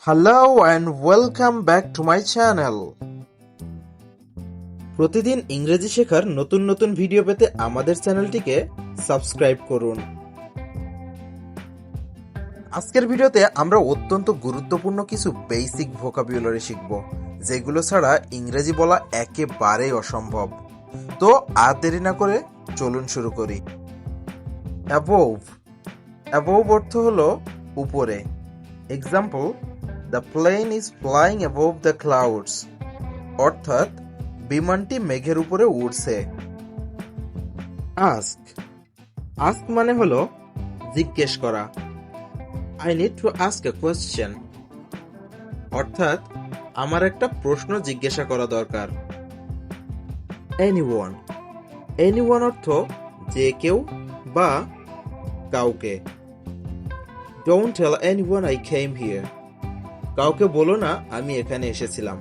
Hello and welcome back to my channel. প্রতিদিন ইংরেজি শেখার নতুন নতুন ভিডিও পেতে আমাদের চ্যানেলটিকে সাবস্ক্রাইব করুন। আজকের ভিডিওতে আমরা অত্যন্ত গুরুত্বপূর্ণ কিছু বেসিক ভোকাবুলারি শিখব, যেগুলো ছাড়া ইংরেজি বলা একেবারেই অসম্ভব। তো আর দেরি না করে চলুন শুরু করি। অ্যাবোভ অ্যাবোভ অর্থ হলো উপরে। Example, The plane is flying above the clouds. অর্থাৎ বিমানটি মেঘের উপরে উড়ছে। আস্ক আস্ক মানে হলো জিজ্ঞেস করা। I need to ask a question. অর্থাৎ আমার একটা প্রশ্ন জিজ্ঞাসা করা দরকার। Anyone anyone অর্থ যে কেউ বা কাউকে। Don't tell anyone I came here. কাউকে বলো না আমি এখানে এসেছিলাম।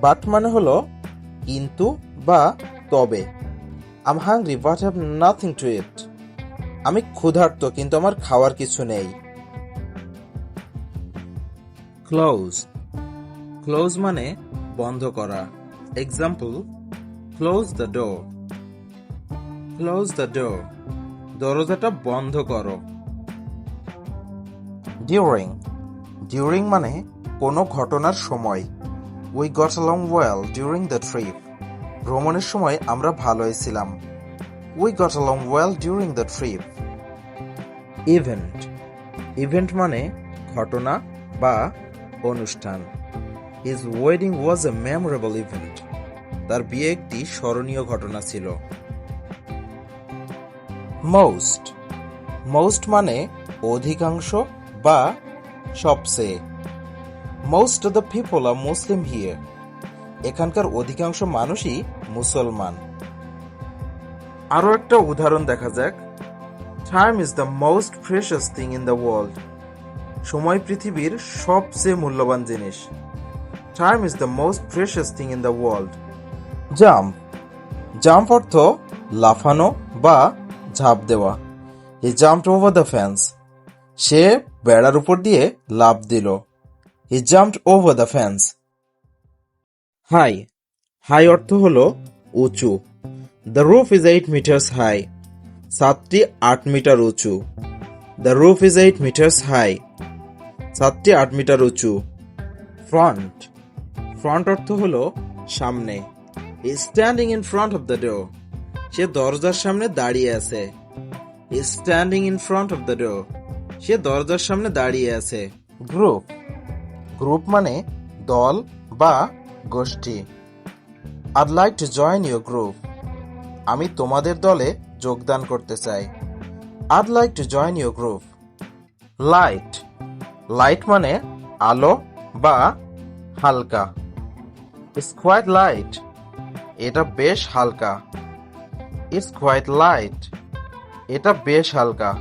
বাট মানে হলো কিন্তু বা তবে। I'm hungry but I have nothing to eat. আমি ক্ষুধার্ত কিন্তু আমার খাওয়ার কিছু নেই। ক্লোজ মানে বন্ধ করা। Example, close the door. দরজাটা বন্ধ করো। ডিউরিং মানে কোনো ঘটনার সময়। We got along well during the trip. ভ্রমণের সময় আমরা ভালোই ছিলাম। We got along well during the trip. Event মানে ঘটনা বা অনুষ্ঠান। His wedding was a memorable event. তার বিয়ে একটি স্মরণীয় ঘটনা ছিল। মোস্ট মানে অধিকাংশ বা সবচেয়ে। Most of the people are Muslim here. এখানকার অধিকাংশ মানুষই মুসলমান। আরো একটা উদাহরণ দেখা যাক। Time is the most precious thing in the world. সময় পৃথিবীর সবচেয়ে মূল্যবান জিনিস। Time is the most precious thing in the world. Jump অর্থ লাফানো বা ঝাঁপ দেওয়া। He jumped over the fence. সে বেড়ার উপর দিয়ে লাফ দিল। He jumped over the fence. High অর্থ হলো উঁচু। The roof is 8 meters high. ছাদটি 8 মিটার উঁচু। The roof is 8 meters high. ছাদটি 8 মিটার উঁচু। ফ্রন্ট অর্থ হলো সামনে। He is standing in front of the door. সে দরজার সামনে দাঁড়িয়ে আছে। He is standing in front of the door. সে দরজার সামনে দাঁড়িয়ে আছে। গ্রুপ মানে দল বা গোষ্ঠী। I'd like to join your group. আমি তোমাদের দলে যোগদান করতে চাই। I'd like to join your group. Light মানে আলো বা হালকা। It's quite light. এটা বেশ হালকা। It's quite light. এটা বেশ হালকা।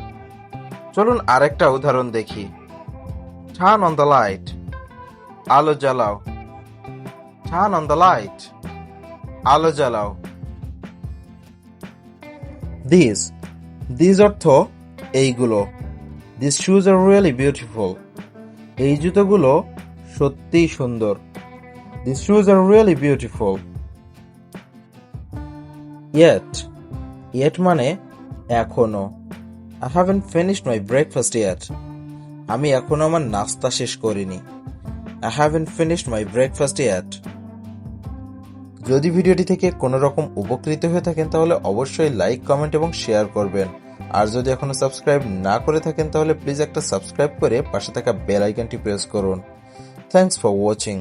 চলুন আরেকটা উদাহরণ দেখি। Turn on the light. আলো জ্বালাও। Turn on the light. আলো জ্বালাও। These অর্থ এইগুলো। These shoes are really beautiful. এই জুতোগুলো সত্যিই সুন্দর। These shoes are really beautiful. Yet মানে এখনো। I haven't finished my breakfast yet. আমি এখনো আমার নাস্তা শেষ করিনি। I haven't finished my breakfast yet. যদি ভিডিওটি থেকে কোনো রকম উপকৃত হয়ে থাকেন তাহলে অবশ্যই লাইক, কমেন্ট এবং শেয়ার করবেন। আর যদি এখনো সাবস্ক্রাইব না করে থাকেন তাহলে প্লিজ একটা সাবস্ক্রাইব করে পাশে থাকা বেল আইকনটি প্রেস করুন। Thanks for watching.